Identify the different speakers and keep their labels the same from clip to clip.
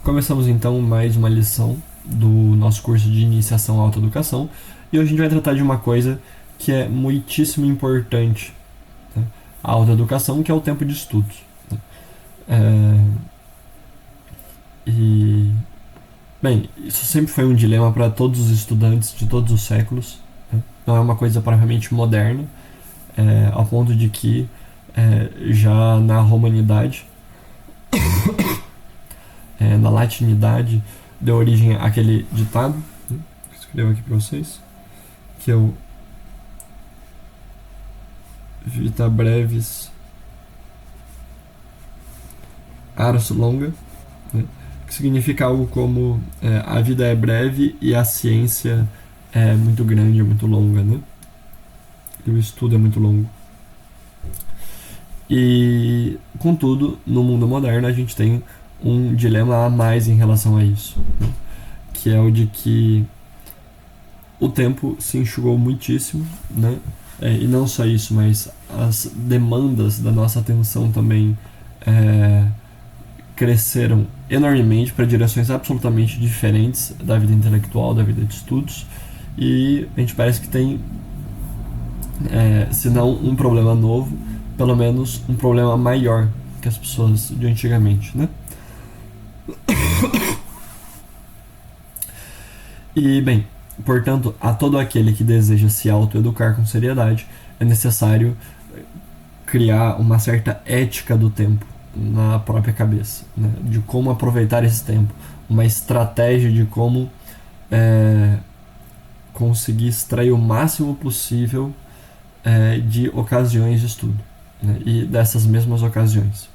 Speaker 1: Começamos então mais uma lição do nosso curso de iniciação à autoeducação e hoje a gente vai tratar de uma coisa que é muitíssimo importante, né? A autoeducação, que é o tempo de estudos, né? E, bem, isso sempre foi um dilema para todos os estudantes de todos os séculos, né? Não é uma coisa propriamente moderna, ao ponto de que já na romanidade, na latinidade, deu origem àquele ditado, né, que eu escrevo aqui para vocês, que é o Vita brevis ars longa, né, que significa algo como a vida é breve e a ciência é muito grande, é muito longa, né? E o estudo é muito longo. E, contudo, no mundo moderno a gente tem um dilema a mais em relação a isso, né? Que é o de que o tempo se enxugou muitíssimo, né? E não só isso, mas as demandas da nossa atenção também cresceram enormemente para direções absolutamente diferentes da vida intelectual, da vida de estudos, e a gente parece que tem, se não um problema novo, pelo menos um problema maior que as pessoas de antigamente, né? E, bem, portanto, a todo aquele que deseja se autoeducar com seriedade, é necessário criar uma certa ética do tempo na própria cabeça, né? De como aproveitar esse tempo, uma estratégia de como conseguir extrair o máximo possível de ocasiões de estudo, né? E dessas mesmas ocasiões.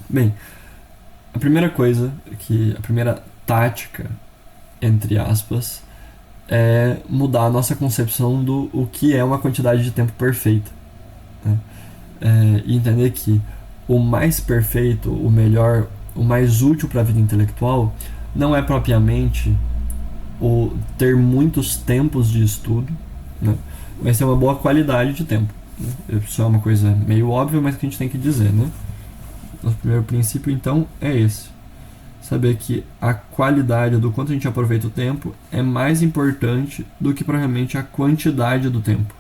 Speaker 1: Bem, a primeira tática, entre aspas, é mudar a nossa concepção do o que é uma quantidade de tempo perfeita, né? E entender que o mais perfeito, o melhor, o mais útil para a vida intelectual não é propriamente o ter muitos tempos de estudo, né? Mas ter uma boa qualidade de tempo, né? Isso é uma coisa meio óbvia, mas que a gente tem que dizer, né? Nosso primeiro princípio, então, é esse. Saber que a qualidade do quanto a gente aproveita o tempo é mais importante do que provavelmente a quantidade do tempo,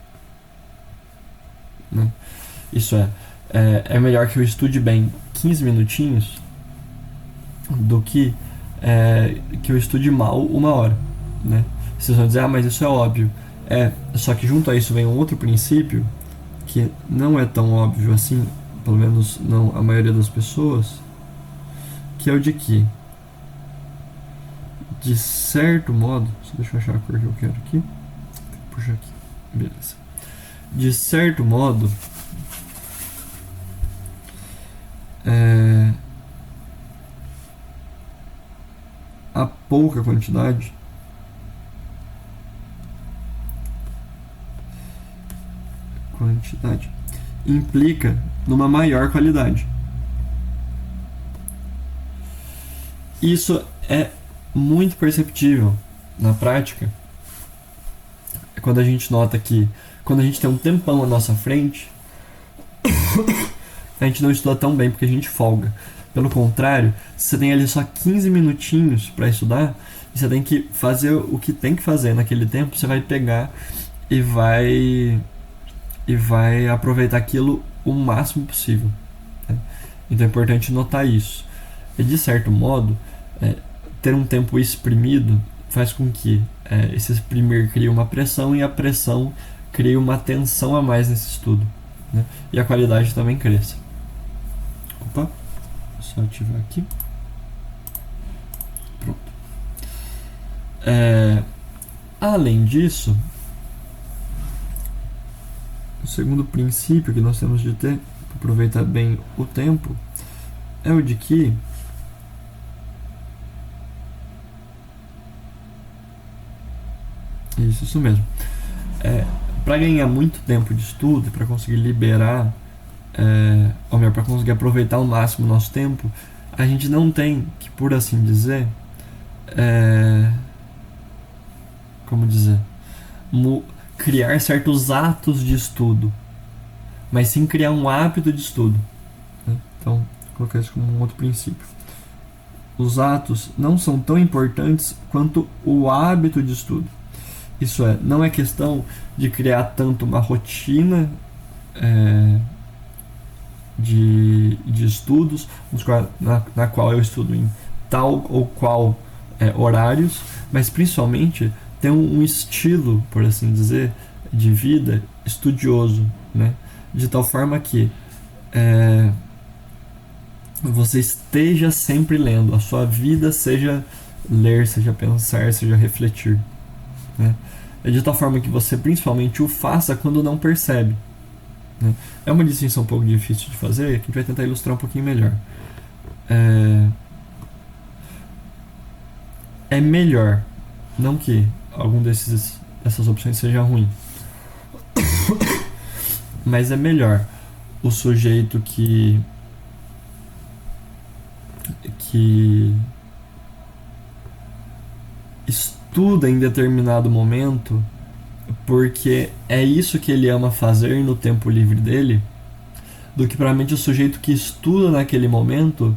Speaker 1: né? Isso é melhor que eu estude bem 15 minutinhos do que eu estude mal 1 hora, né? Vocês vão dizer, mas isso é óbvio. Só que junto a isso vem um outro princípio que não é tão óbvio assim, pelo menos não a maioria das pessoas, que é o de que, de certo modo, só deixa eu achar a cor que eu quero aqui, puxa aqui, beleza. De certo modo, a pouca quantidade implica numa maior qualidade. Isso é muito perceptível na prática quando a gente nota que quando a gente tem um tempão à nossa frente, a gente não estuda tão bem porque a gente folga. Pelo contrário, se você tem ali só 15 minutinhos para estudar, e você tem que fazer o que tem que fazer naquele tempo, você vai pegar e vai aproveitar aquilo o máximo possível, né? Então é importante notar isso. E de certo modo, ter um tempo exprimido faz com que esse exprimir crie uma pressão e a pressão crie uma tensão a mais nesse estudo, né? E a qualidade também cresça. Opa, vou só ativar aqui. Pronto. Além disso, o segundo princípio que nós temos de ter para aproveitar bem o tempo é o de que isso mesmo. Para ganhar muito tempo de estudo, para conseguir liberar, ou melhor, para conseguir aproveitar ao máximo o nosso tempo, a gente não tem que, por assim dizer, como dizer, criar certos atos de estudo, mas sim criar um hábito de estudo, né? Então, vou colocar isso como um outro princípio. os atos não são tão importantes quanto o hábito de estudo. Isso é, não é questão de criar tanto uma rotina de estudos, na qual eu estudo em tal ou qual horários, mas principalmente ter um estilo, por assim dizer, de vida estudioso, né? De tal forma que você esteja sempre lendo, a sua vida seja ler, seja pensar, seja refletir, né? É de tal forma que você principalmente o faça quando não percebe, né? É uma distinção um pouco difícil de fazer, que a gente vai tentar ilustrar um pouquinho melhor. É melhor, não que algum dessas opções seja ruim, mas é melhor o sujeito que estuda em determinado momento porque é isso que ele ama fazer no tempo livre dele, do que provavelmente o sujeito que estuda naquele momento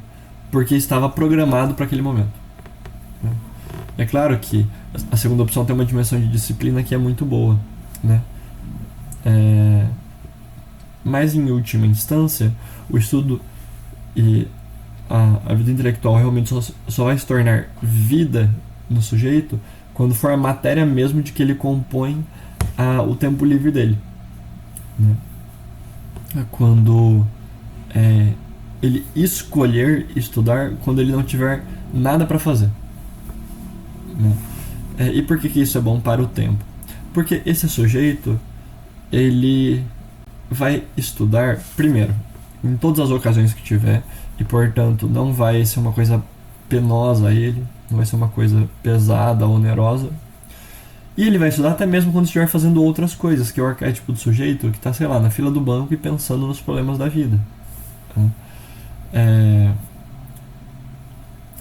Speaker 1: porque estava programado para aquele momento. É claro que a segunda opção tem uma dimensão de disciplina que é muito boa, né? Mas em última instância, o estudo e a vida intelectual realmente só vai se tornar vida no sujeito quando for a matéria mesmo de que ele compõe o tempo livre dele, né? Quando ele escolher estudar quando ele não tiver nada para fazer, né? E por que isso é bom para o tempo? Porque esse sujeito ele vai estudar primeiro em todas as ocasiões que tiver e portanto não vai ser uma coisa penosa a ele, não vai ser uma coisa pesada, onerosa. E ele vai estudar até mesmo quando estiver fazendo outras coisas, que é o arquétipo do sujeito que está, sei lá, na fila do banco e pensando nos problemas da vida.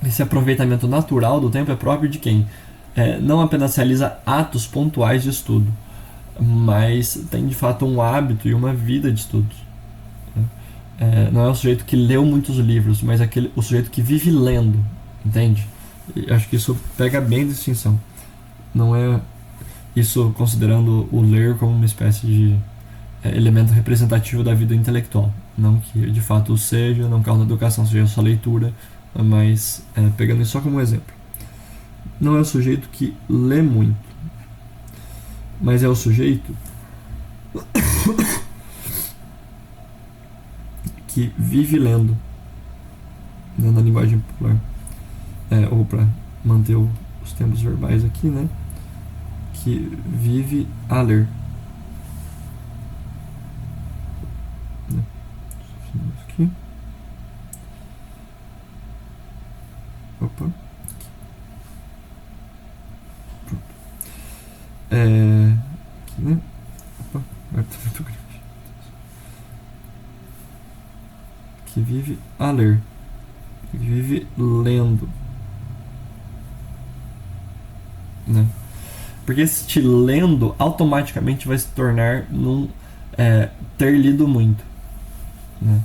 Speaker 1: Esse aproveitamento natural do tempo é próprio de quem não apenas realiza atos pontuais de estudo, mas tem de fato um hábito e uma vida de estudos. Não é o sujeito que leu muitos livros, mas o sujeito que vive lendo, entende? E acho que isso pega bem a distinção. Não é isso considerando o ler como uma espécie de elemento representativo da vida intelectual. Não que de fato seja, não que a educação seja só leitura, mas pegando isso só como exemplo. Não é o sujeito que lê muito, mas é o sujeito que vive lendo, né, na linguagem popular, ou para manter os tempos verbais aqui, né, que vive a ler, né. Aqui. Opa. Pronto. Aqui, né. Opa, agora tá muito grande. Que vive a ler, que vive lendo, né? Porque este lendo automaticamente vai se tornar num ter lido muito, né?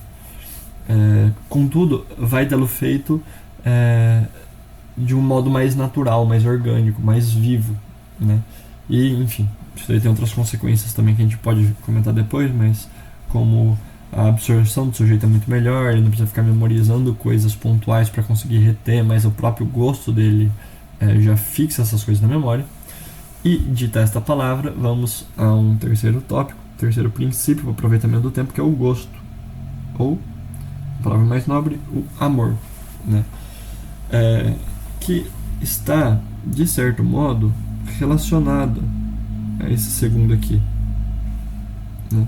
Speaker 1: Contudo, vai tê-lo feito de um modo mais natural, mais orgânico, mais vivo, né? E, enfim, isso aí tem outras consequências também que a gente pode comentar depois, mas como a absorção do sujeito é muito melhor, ele não precisa ficar memorizando coisas pontuais para conseguir reter, mas o próprio gosto dele já fixa essas coisas na memória. E, dita esta palavra, vamos a um terceiro tópico, terceiro princípio para o aproveitamento do tempo, que é o gosto, ou, a palavra mais nobre, o amor, né? Que está, de certo modo, relacionado a esse segundo aqui, né?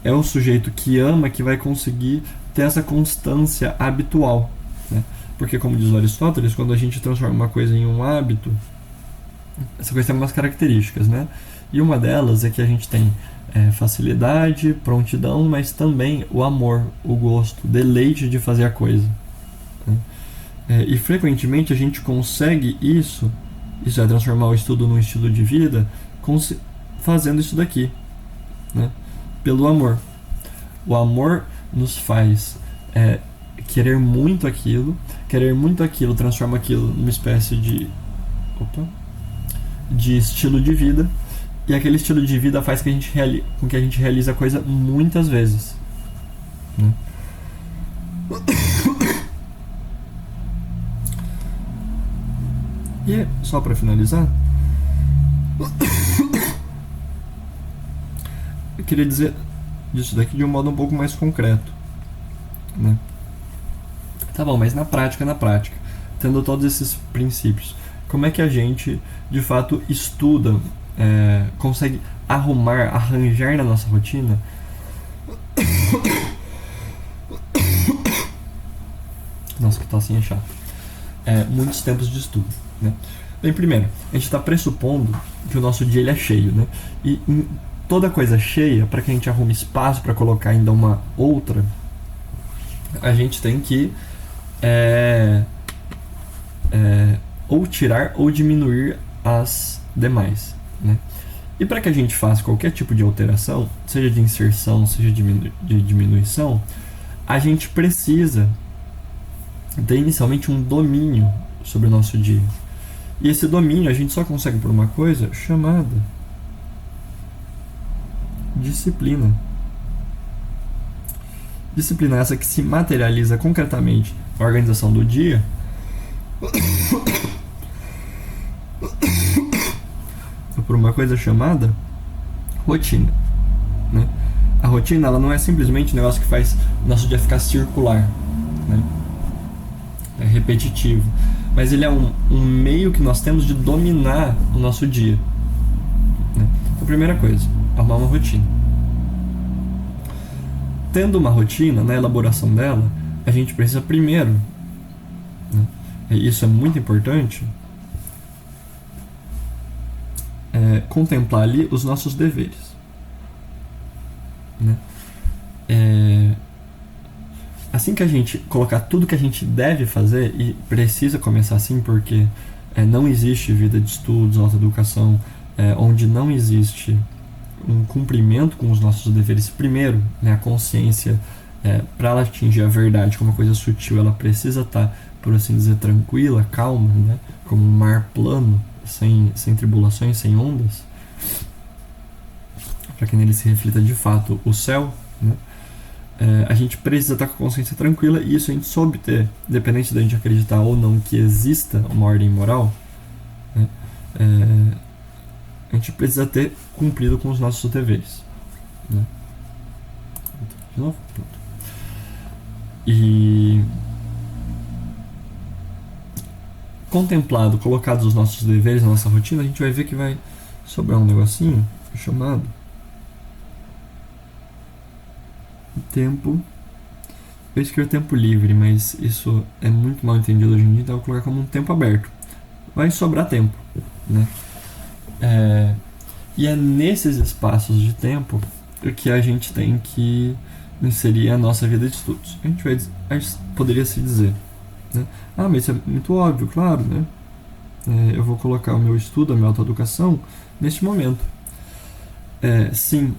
Speaker 1: É o sujeito que ama que vai conseguir ter essa constância habitual, né? Porque, como diz Aristóteles, quando a gente transforma uma coisa em um hábito, essa coisa tem algumas características, né? E uma delas é que a gente tem facilidade, prontidão, mas também o amor, o gosto, o deleite de fazer a coisa, né? E frequentemente a gente consegue isso é transformar o estudo num estilo de vida, fazendo isso daqui, né? Pelo amor. O amor nos faz querer muito aquilo transforma aquilo numa espécie de estilo de vida, e aquele estilo de vida faz com que a gente realize a coisa muitas vezes, né? E só para finalizar, eu queria dizer disso daqui de um modo um pouco mais concreto, né? Tá bom, mas na prática, tendo todos esses princípios, como é que a gente de fato estuda, consegue arranjar na nossa rotina nossa, que tosse chato, muitos tempos de estudo, né? Bem, primeiro, a gente está pressupondo que o nosso dia ele é cheio, né? E em toda coisa cheia, para que a gente arrume espaço para colocar ainda uma outra, a gente tem que ou tirar ou diminuir as demais, né? E para que a gente faça qualquer tipo de alteração, seja de inserção, seja de diminuição, a gente precisa ter inicialmente um domínio sobre o nosso dia. E esse domínio a gente só consegue por uma coisa chamada disciplina. Disciplina essa que se materializa concretamente na organização do dia por uma coisa chamada rotina, né? A rotina ela não é simplesmente um negócio que faz o nosso dia ficar circular, né? É repetitivo, mas ele é um meio que nós temos de dominar o nosso dia, né? Então, primeira coisa, arrumar uma rotina. Tendo uma rotina, na elaboração dela, a gente precisa primeiro, né, e isso é muito importante, contemplar ali os nossos deveres, né? Assim que a gente colocar tudo que a gente deve fazer, e precisa começar assim, porque não existe vida de estudos, alta educação, onde não existe um cumprimento com os nossos deveres primeiro, né? A consciência, para ela atingir a verdade como uma coisa sutil, ela precisa estar, por assim dizer, tranquila, calma, né? Como um mar plano, sem tribulações, sem ondas, para que nele se reflita de fato o céu, né? A gente precisa estar com a consciência tranquila, e isso a gente soube ter, independente da gente acreditar ou não que exista uma ordem moral, né? A gente precisa ter cumprido com os nossos deveres, né? De novo? Pronto. E contemplado, colocados os nossos deveres na nossa rotina, a gente vai ver que vai sobrar um negocinho chamado tempo. Eu escrevo tempo livre, mas isso é muito mal entendido hoje em dia, então eu vou colocar como um tempo aberto. Vai sobrar tempo, né? E é nesses espaços de tempo que a gente tem que inserir a nossa vida de estudos. A gente poderia se dizer, né? Ah, mas isso é muito óbvio, claro, né? Eu vou colocar o meu estudo, a minha autoeducação neste momento. Sim,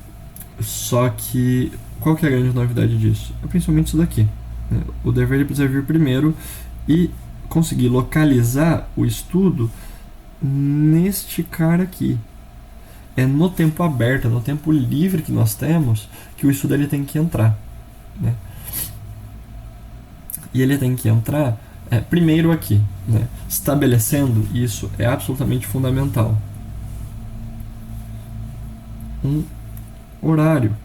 Speaker 1: só que qual que é a grande novidade disso? É principalmente isso daqui, né? O dever precisa vir primeiro e conseguir localizar o estudo neste cara aqui. É no tempo aberto, no tempo livre que nós temos, que o estudo ele tem que entrar, né? E ele tem que entrar primeiro aqui, né? Estabelecendo isso é absolutamente fundamental. Um horário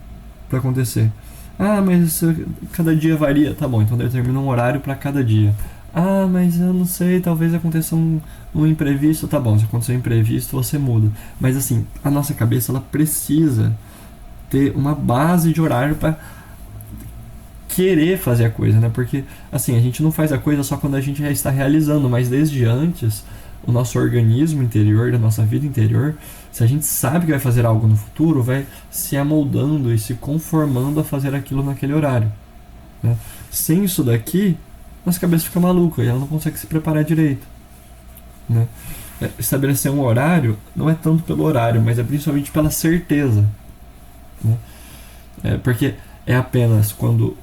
Speaker 1: para acontecer. Ah, mas cada dia varia. Tá bom, então determina um horário para cada dia. Ah, mas eu não sei, talvez aconteça um imprevisto. Tá bom, se acontecer um imprevisto, você muda. Mas assim, a nossa cabeça ela precisa ter uma base de horário para querer fazer a coisa, né? Porque assim, a gente não faz a coisa só quando a gente já está realizando, mas desde antes, o nosso organismo interior, da nossa vida interior, se a gente sabe que vai fazer algo no futuro, vai se amoldando e se conformando a fazer aquilo naquele horário, né? Sem isso daqui, nossa cabeça fica maluca e ela não consegue se preparar direito, né? Estabelecer um horário não é tanto pelo horário, mas é principalmente pela certeza, né? Porque é apenas quando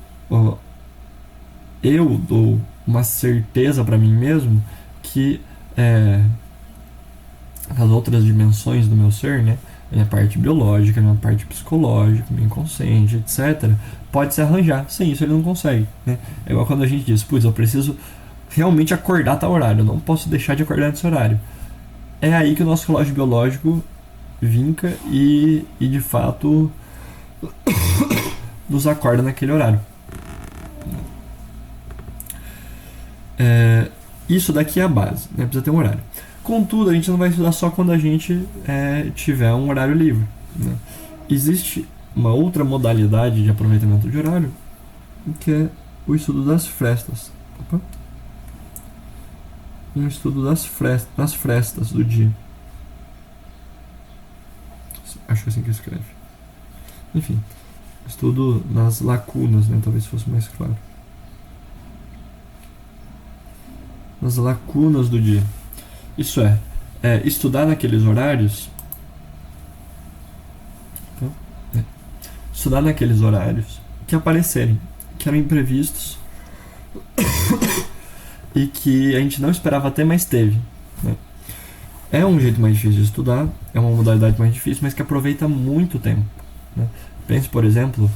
Speaker 1: eu dou uma certeza para mim mesmo que as outras dimensões do meu ser, né, minha parte biológica, minha parte psicológica, meu inconsciente, etc., pode se arranjar. Sem isso ele não consegue, né? É igual quando a gente diz, putz, eu preciso realmente acordar a tal horário, eu não posso deixar de acordar nesse horário. É aí que o nosso relógio biológico vinca e de fato nos acorda naquele horário. Isso daqui é a base, né? Precisa ter um horário. Contudo, a gente não vai estudar só quando a gente tiver um horário livre, né? Existe uma outra modalidade de aproveitamento de horário, que é o estudo das frestas. Opa. Um estudo das frestas do dia. Acho que é assim que escreve. Enfim, estudo nas lacunas, né? Talvez fosse mais claro. Nas lacunas do dia. Isso estudar naqueles horários. Então, estudar naqueles horários que aparecerem, que eram imprevistos e que a gente não esperava ter, mas teve, né? É um jeito mais difícil de estudar, é uma modalidade mais difícil, mas que aproveita muito tempo, né? Pense, por exemplo,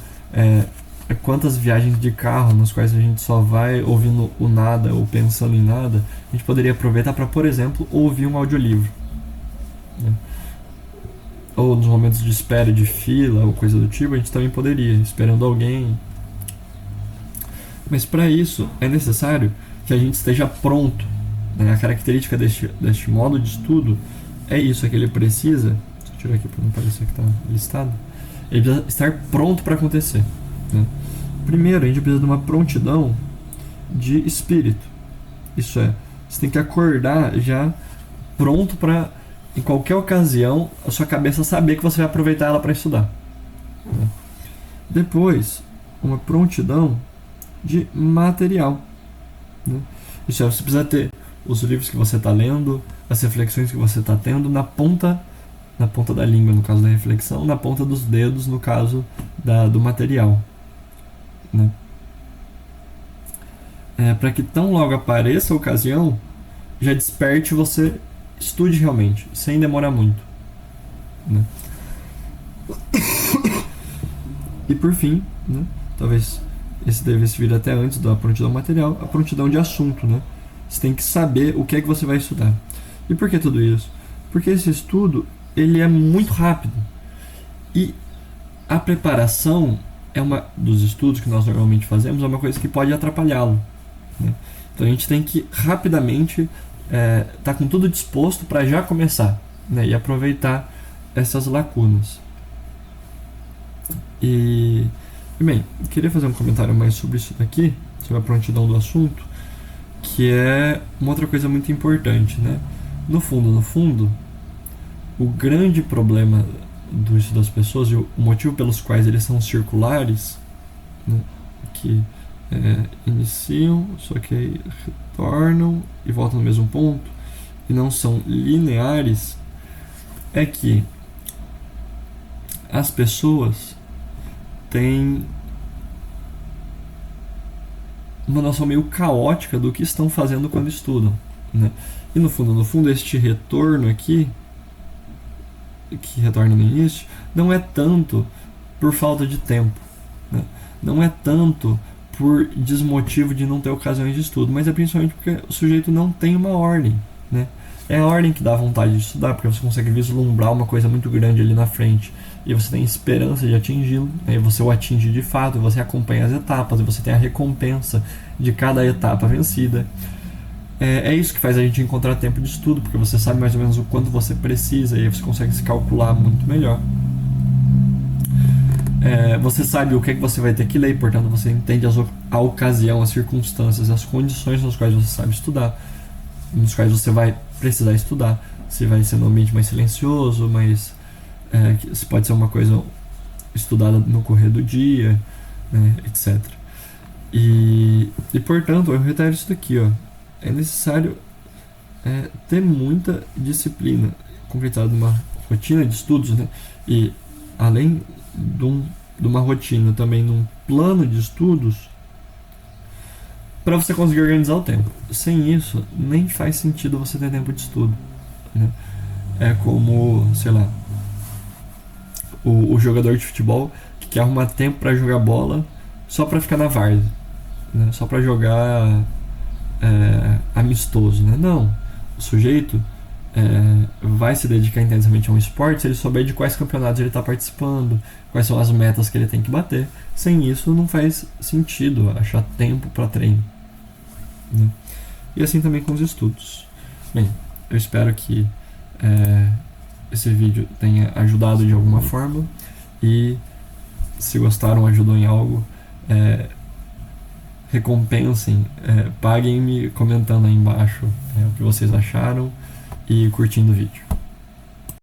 Speaker 1: quantas viagens de carro nas quais a gente só vai ouvindo o nada ou pensando em nada, a gente poderia aproveitar para, por exemplo, ouvir um audiolivro, né? Ou nos momentos de espera de fila ou coisa do tipo, a gente também poderia, esperando alguém. Mas para isso é necessário que a gente esteja pronto, né? A característica deste modo de estudo é isso, é que ele precisa, deixa eu tirar aqui para não parecer que está listado, ele precisa estar pronto para acontecer, né? Primeiro, a gente precisa de uma prontidão de espírito. Isso é, você tem que acordar já pronto para, em qualquer ocasião, a sua cabeça saber que você vai aproveitar ela para estudar, né? Depois, uma prontidão de material, né? Isso é, você precisa ter os livros que você está lendo, as reflexões que você está tendo na ponta da língua, no caso da reflexão, na ponta dos dedos, no caso do material, né? Para que tão logo apareça a ocasião, já desperte e você estude realmente, sem demorar muito, né? E por fim, né, talvez esse devesse vir até antes da prontidão material, a prontidão de assunto, né? Você tem que saber o que é que você vai estudar. E por que tudo isso? Porque esse estudo, ele é muito rápido. E a preparação dos estudos que nós normalmente fazemos é uma coisa que pode atrapalhá-lo, né? Então a gente tem que rapidamente tá com tudo disposto para já começar, né? E aproveitar essas lacunas. E bem, eu queria fazer um comentário mais sobre isso daqui, sobre a prontidão do assunto, que é uma outra coisa muito importante, né? No fundo, o grande problema do estudo das pessoas e o motivo pelos quais eles são circulares, né, que iniciam, só que aí retornam e voltam no mesmo ponto, e não são lineares, é que as pessoas têm uma noção meio caótica do que estão fazendo quando estudam, né? E no fundo, este retorno aqui, que retorna no início, não é tanto por falta de tempo, né? Não é tanto por desmotivo de não ter ocasiões de estudo, mas é principalmente porque o sujeito não tem uma ordem, né? É a ordem que dá vontade de estudar, porque você consegue vislumbrar uma coisa muito grande ali na frente e você tem esperança de atingi-lo, aí você o atinge de fato, você acompanha as etapas e você tem a recompensa de cada etapa vencida. É isso que faz a gente encontrar tempo de estudo, porque você sabe mais ou menos o quanto você precisa e aí você consegue se calcular muito melhor. Você sabe o que é que você vai ter que ler, portanto você entende a ocasião, as circunstâncias, as condições nas quais você sabe estudar, nos quais você vai precisar estudar. Se vai ser num ambiente mais silencioso, se pode ser uma coisa estudada no correr do dia, né, etc. E portanto, eu reitero isso daqui, ó. É necessário ter muita disciplina concretada numa rotina de estudos, né? E além de uma rotina, também num plano de estudos, para você conseguir organizar o tempo. Sem isso, nem faz sentido você ter tempo de estudo, né? É como, sei lá, o jogador de futebol que quer arrumar tempo para jogar bola só para ficar na várzea, né? Só para jogar amistoso, né? Não, o sujeito vai se dedicar intensamente a um esporte se ele souber de quais campeonatos ele está participando, quais são as metas que ele tem que bater. Sem isso, não faz sentido achar tempo para treino, né? E assim também com os estudos. Bem, eu espero que esse vídeo tenha ajudado de alguma forma, e se gostaram, ajudou em algo, recompensem, paguem-me comentando aí embaixo o que vocês acharam e curtindo o vídeo.